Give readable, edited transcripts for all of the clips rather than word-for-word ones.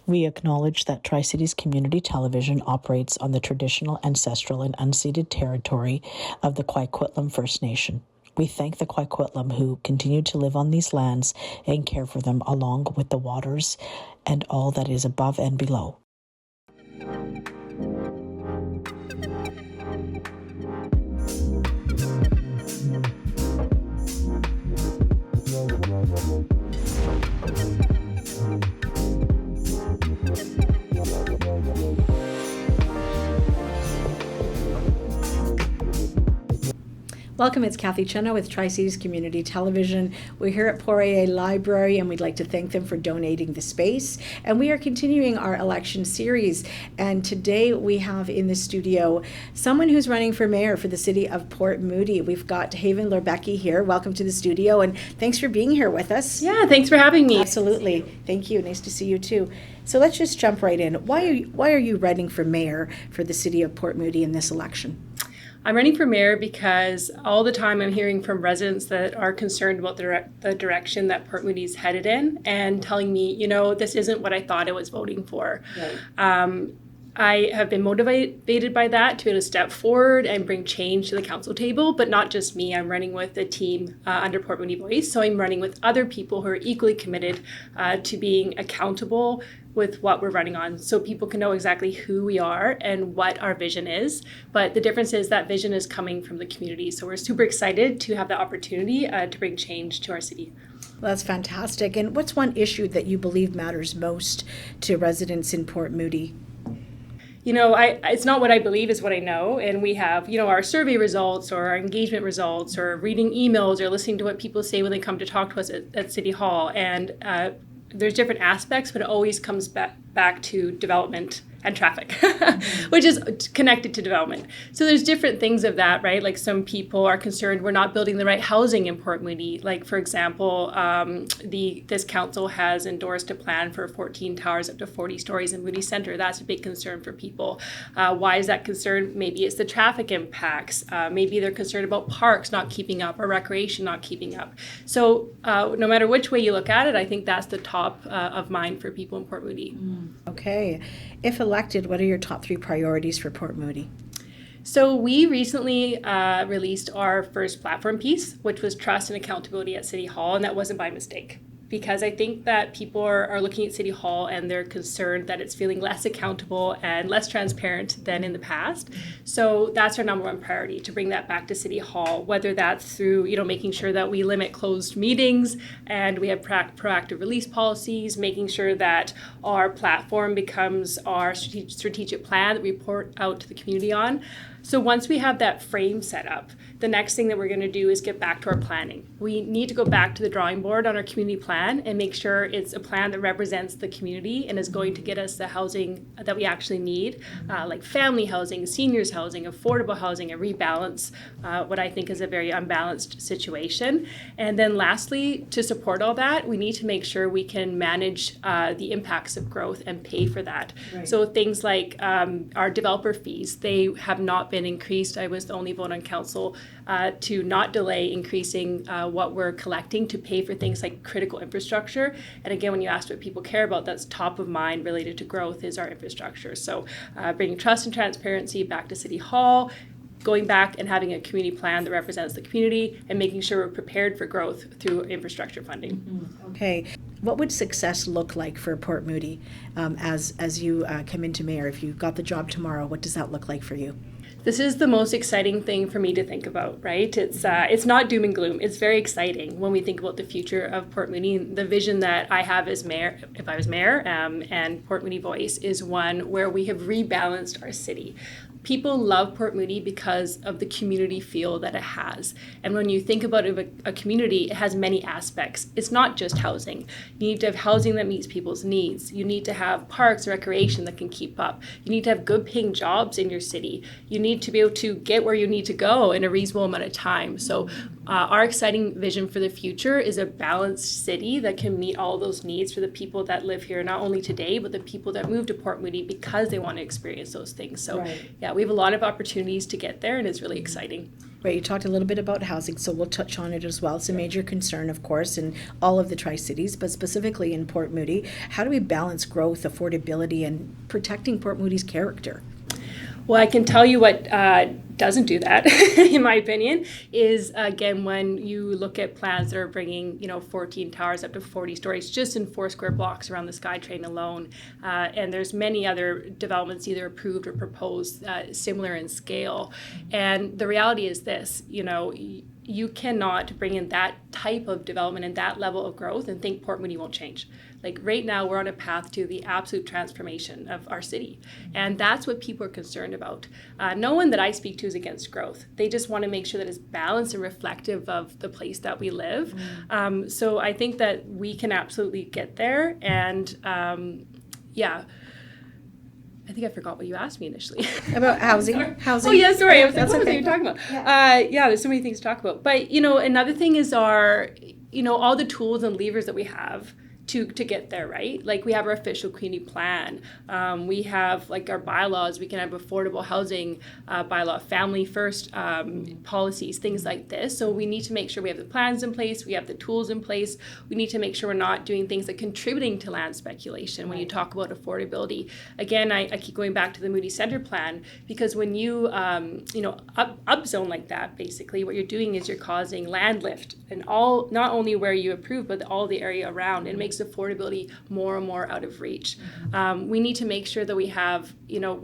We acknowledge that Tri-Cities Community Television operates on the traditional, ancestral, and unceded territory of the Coquitlam First Nation. We thank the Coquitlam who continue to live on these lands and care for them along with the waters and all that is above and below. Welcome, it's Cathy with Tri-Cities Community Television. We're here at Poirier Library and we'd like to thank them for donating the space. And we are continuing our election series. And today we have in the studio someone who's running for mayor for the city of Port Moody. We've got Haven Lurbiecki here. Welcome to the studio and thanks for being here with us. Yeah, thanks for having me. Absolutely. Thank you. Nice to see you too. So let's just jump right in. Why are you running for mayor for the city of Port Moody in this election? I'm running for mayor because all the time I'm hearing from residents that are concerned about the direction that Port Moody's headed in and telling me, this isn't what I thought I was voting for. Right. I have been motivated by that to be able to step forward and bring change to the council table, but not just me. I'm running with a team under Port Moody Voice, so I'm running with other people who are equally committed to being accountable with what we're running on, so people can know exactly who we are and what our vision is. But the difference is that vision is coming from the community, so we're super excited to have the opportunity to bring change to our city. Well, that's fantastic. And what's one issue that you believe matters most to residents in Port Moody? It's not what I believe, is what I know. And we have, our survey results or our engagement results or reading emails or listening to what people say when they come to talk to us at City Hall. And there's different aspects, but it always comes back to development and traffic, which is connected to development. So there's different things of that, right? Like some people are concerned we're not building the right housing in Port Moody. Like, for example, this council has endorsed a plan for 14 towers up to 40 stories in Moody Centre. That's a big concern for people. Why is that concern? Maybe it's the traffic impacts. Maybe they're concerned about parks not keeping up or recreation not keeping up. So no matter which way you look at it, I think that's the top of mind for people in Port Moody. Okay. If elected, what are your top 3 priorities for Port Moody? So we recently released our first platform piece, which was trust and accountability at City Hall, and that wasn't by mistake. Because I think that people are looking at City Hall and they're concerned that it's feeling less accountable and less transparent than in the past. So that's our number one priority, to bring that back to City Hall, whether that's through making sure that we limit closed meetings and we have proactive release policies, making sure that our platform becomes our strategic plan that we report out to the community on. So once we have that frame set up, the next thing that we're going to do is get back to our planning. We need to go back to the drawing board on our community plan and make sure it's a plan that represents the community and is going to get us the housing that we actually need, like family housing, seniors housing, affordable housing, and rebalance what I think is a very unbalanced situation. And then lastly, to support all that, we need to make sure we can manage the impacts of growth and pay for that. Right. So things like our developer fees, they have not been increased. I was the only vote on council to not delay increasing what we're collecting to pay for things like critical infrastructure. And again, when you asked what people care about, that's top of mind related to growth is our infrastructure. So bringing trust and transparency back to City Hall, going back and having a community plan that represents the community, and making sure we're prepared for growth through infrastructure funding. Mm-hmm. Okay. What would success look like for Port Moody as you come into mayor? If you got the job tomorrow, what does that look like for you? This is the most exciting thing for me to think about, right? It's not doom and gloom. It's very exciting when we think about the future of Port Moody. The vision that I have as mayor, if I was mayor, and Port Moody Voice, is one where we have rebalanced our city. People love Port Moody because of the community feel that it has. And when you think about a community, it has many aspects. It's not just housing. You need to have housing that meets people's needs. You need to have parks, recreation that can keep up. You need to have good paying jobs in your city. You need to be able to get where you need to go in a reasonable amount of time. So our exciting vision for the future is a balanced city that can meet all those needs for the people that live here, not only today, but the people that move to Port Moody because they want to experience those things. So right. Yeah, we have a lot of opportunities to get there, and it's really exciting. Right, you talked a little bit about housing, so we'll touch on it as well. It's a major concern, of course, in all of the Tri-Cities, but specifically in Port Moody. How do we balance growth, affordability, and protecting Port Moody's character? Well, I can tell you what doesn't do that, in my opinion, is, again, when you look at plans that are bringing, 14 towers up to 40 stories just in 4 square blocks around the SkyTrain alone. And there's many other developments either approved or proposed similar in scale. And the reality is this, you cannot bring in that type of development and that level of growth and think Port Moody won't change. Like right now, we're on a path to the absolute transformation of our city. And that's what people are concerned about. No one that I speak to is against growth. They just want to make sure that it's balanced and reflective of the place that we live. So I think that we can absolutely get there. And I think I forgot what you asked me initially. About housing. Oh, yeah, sorry. I was like, That's what was okay. you talking about? There's so many things to talk about. But, another thing is our, all the tools and levers that we have to get there, right? Like we have our official community plan. We have like our bylaws. We can have affordable housing bylaw, family first policies, things like this. So we need to make sure we have the plans in place. We have the tools in place. We need to make sure we're not doing things that contributing to land speculation when you talk about affordability. Again, I keep going back to the Moody Center plan because when you, upzone like that, basically what you're doing is you're causing land lift and not only where you approve, but all the area around. It makes affordability more and more out of reach. We need to make sure that we have,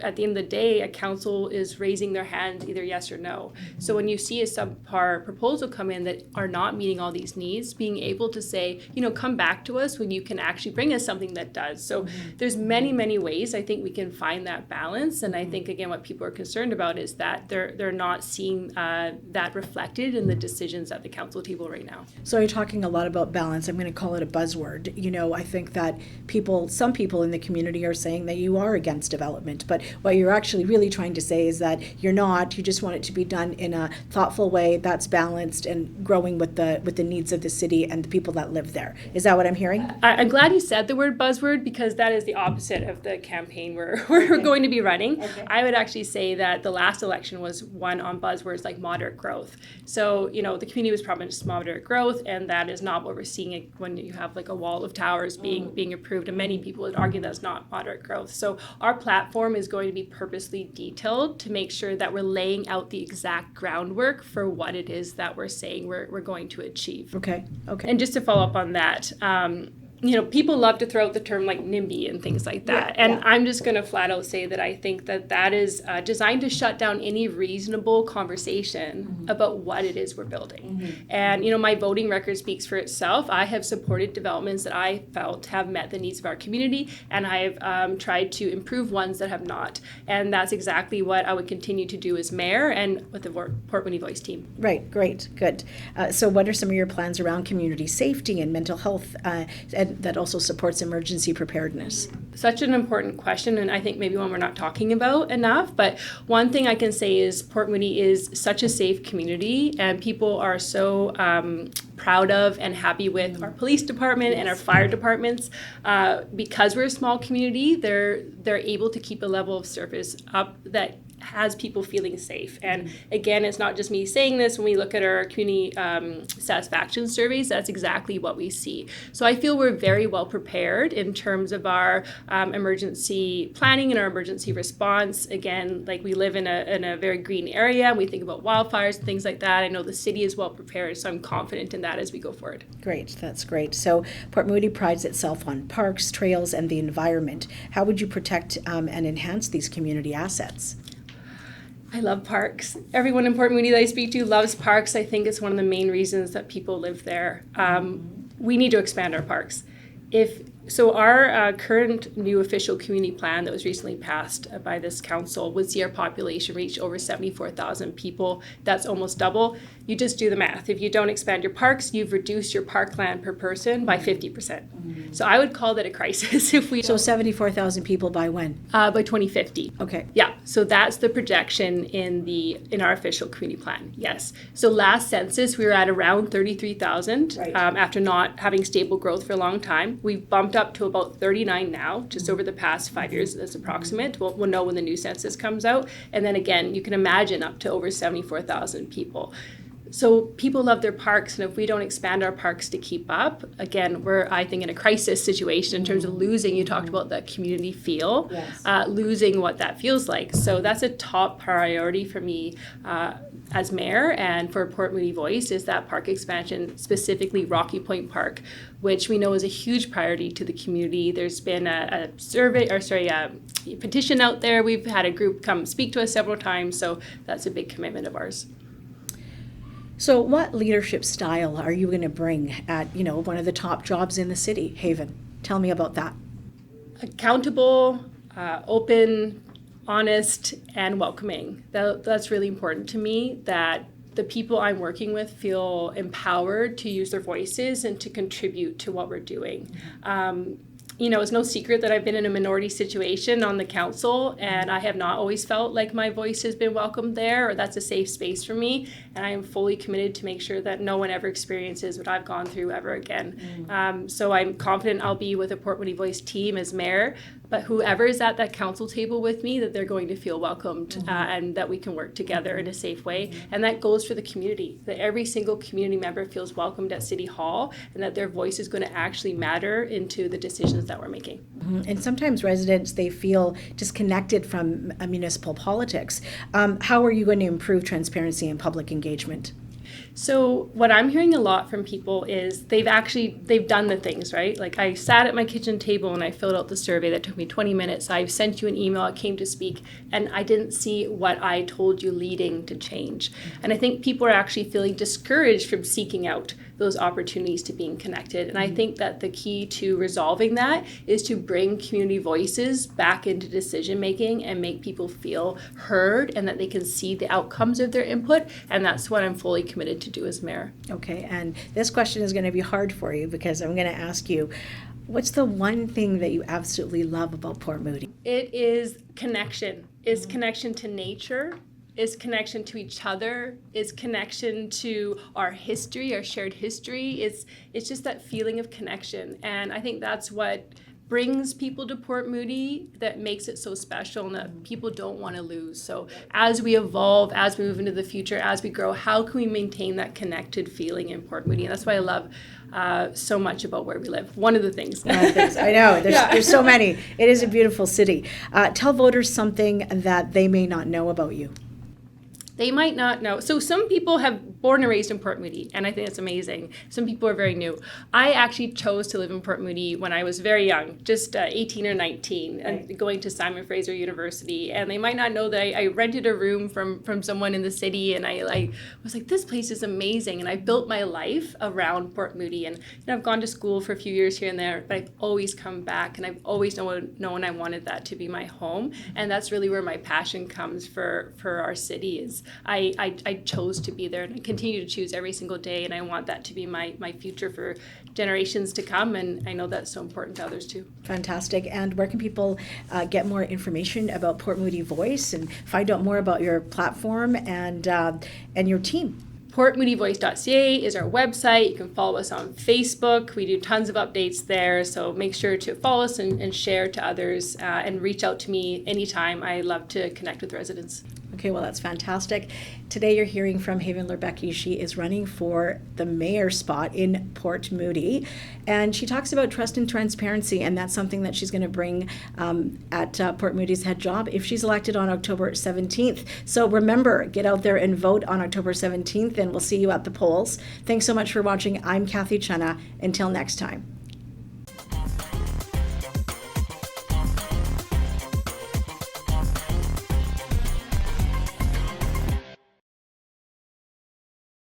at the end of the day, a council is raising their hand either yes or no. So when you see a subpar proposal come in that are not meeting all these needs, being able to say, come back to us when you can actually bring us something that does. So there's many, many ways I think we can find that balance. And I think, again, what people are concerned about is that they're not seeing that reflected in the decisions at the council table right now. So you're talking a lot about balance. I'm going to call it a buzzword. I think that some people in the community are saying that you are against development, but what you're actually really trying to say is that you're not. You just want it to be done in a thoughtful way that's balanced and growing with the needs of the city and the people that live there. Is that what I'm hearing? I'm glad you said the word buzzword because that is the opposite of the campaign we're going to be running. Okay. I would actually say that the last election was one on buzzwords like moderate growth. So, the community was promised moderate growth, and that is not what we're seeing when you have like a wall of towers being approved, and many people would argue that's not moderate growth. So our platform is going to be purposely detailed to make sure that we're laying out the exact groundwork for what it is that we're saying we're going to achieve. Okay. And just to follow up on that, people love to throw out the term like NIMBY and things like that. I'm just going to flat out say that I think that is designed to shut down any reasonable conversation about what it is we're building. And, my voting record speaks for itself. I have supported developments that I felt have met the needs of our community, and I have tried to improve ones that have not. And that's exactly what I would continue to do as mayor and with the Port Moody Voice team. Right, great, good. So what are some of your plans around community safety and mental health and that also supports emergency preparedness? Such an important question, and I think maybe one we're not talking about enough. But one thing I can say is Port Moody is such a safe community, and people are so proud of and happy with our police department and our fire departments. Because we're a small community, they're able to keep a level of service up that has people feeling safe. And again, it's not just me saying this. When we look at our community satisfaction surveys, that's exactly what we see. So I feel we're very well prepared in terms of our emergency planning and our emergency response. Again, like we live in a very green area, and we think about wildfires and things like that. I know the city is well prepared, so I'm confident in that as we go forward. Great, that's great. So Port Moody prides itself on parks, trails, and the environment. How would you protect and enhance these community assets? I love parks. Everyone in Port Moody that I speak to loves parks. I think it's one of the main reasons that people live there. We need to expand our parks. So our current new official community plan that was recently passed by this council would see our population reach over 74,000 people. That's almost double. You just do the math. If you don't expand your parks, you've reduced your parkland per person by 50%. So I would call that a crisis if we. So 74,000 people by when? By 2050. Okay. Yeah. So that's the projection in our official community plan. Yes. So last census we were at around 33,000 after not having stable growth for a long time. We bumped up to about 39 now, just over the past 5 years. That's approximate. We'll know when the new census comes out. And then again, you can imagine up to over 74,000 people. So people love their parks, and if we don't expand our parks to keep up, again, we're, I think, in a crisis situation in terms of losing, you talked about that community feel, Yes. Losing what that feels like. So that's a top priority for me as mayor and for Port Moody Voice, is that park expansion, specifically Rocky Point Park, which we know is a huge priority to the community. There's been a petition out there. We've had a group come speak to us several times, so that's a big commitment of ours. So what leadership style are you going to bring at, one of the top jobs in the city, Haven? Tell me about that. Accountable, open, honest, and welcoming. That's really important to me, that the people I'm working with feel empowered to use their voices and to contribute to what we're doing. It's no secret that I've been in a minority situation on the council, and I have not always felt like my voice has been welcomed there, or that's a safe space for me. And I am fully committed to make sure that no one ever experiences what I've gone through ever again. So I'm confident I'll be with the Port Moody Voice team as mayor, but whoever is at that council table with me, that they're going to feel welcomed, and that we can work together in a safe way. And that goes for the community, that every single community member feels welcomed at City Hall, and that their voice is going to actually matter into the decisions that we're making. And sometimes residents, they feel disconnected from municipal politics. How are you going to improve transparency and public engagement? So what I'm hearing a lot from people is they've done the things, right? Like, I sat at my kitchen table and I filled out the survey that took me 20 minutes. I've sent you an email, I came to speak, and I didn't see what I told you leading to change. And I think people are actually feeling discouraged from seeking out those opportunities to being connected. And I think that the key to resolving that is to bring community voices back into decision making and make people feel heard, and that they can see the outcomes of their input. And that's what I'm fully committed to do as mayor. Okay, and this question is going to be hard for you, because I'm going to ask you, what's the one thing that you absolutely love about Port Moody? It is connection. It's connection to nature. Is connection to each other, is connection to our history, our shared history. It's just that feeling of connection. And I think that's what brings people to Port Moody, that makes it so special and that people don't want to lose. So as we evolve, as we move into the future, as we grow, how can we maintain that connected feeling in Port Moody? And that's why I love so much about where we live. One of the things. I know, there's so many. It is a beautiful city. Tell voters something that they may not know about you. They might not know. So some people have born and raised in Port Moody, and I think that's amazing. Some people are very new. I actually chose to live in Port Moody when I was very young, just 18 or 19, and going to Simon Fraser University. And they might not know that I rented a room from someone in the city, and I was like, this place is amazing. And I built my life around Port Moody. And I've gone to school for a few years here and there, but I've always come back, and I've always known I wanted that to be my home. And that's really where my passion comes for our city. Is I chose to be there, and I continue to choose every single day, and I want that to be my future for generations to come, and I know that's so important to others too. Fantastic. And where can people get more information about Port Moody Voice and find out more about your platform and your team? PortMoodyVoice.ca is our website. You can follow us on Facebook. We do tons of updates there, so make sure to follow us and share to others, and reach out to me anytime. I love to connect with residents. Okay, well, that's fantastic. Today you're hearing from Haven Lurbiecki. She is running for the mayor spot in Port Moody, and she talks about trust and transparency, and that's something that she's going to bring at Port Moody's head job if she's elected on October 17th. So remember, get out there and vote on October 17th, and we'll see you at the polls. Thanks so much for watching. I'm Cathy Cena. Until next time.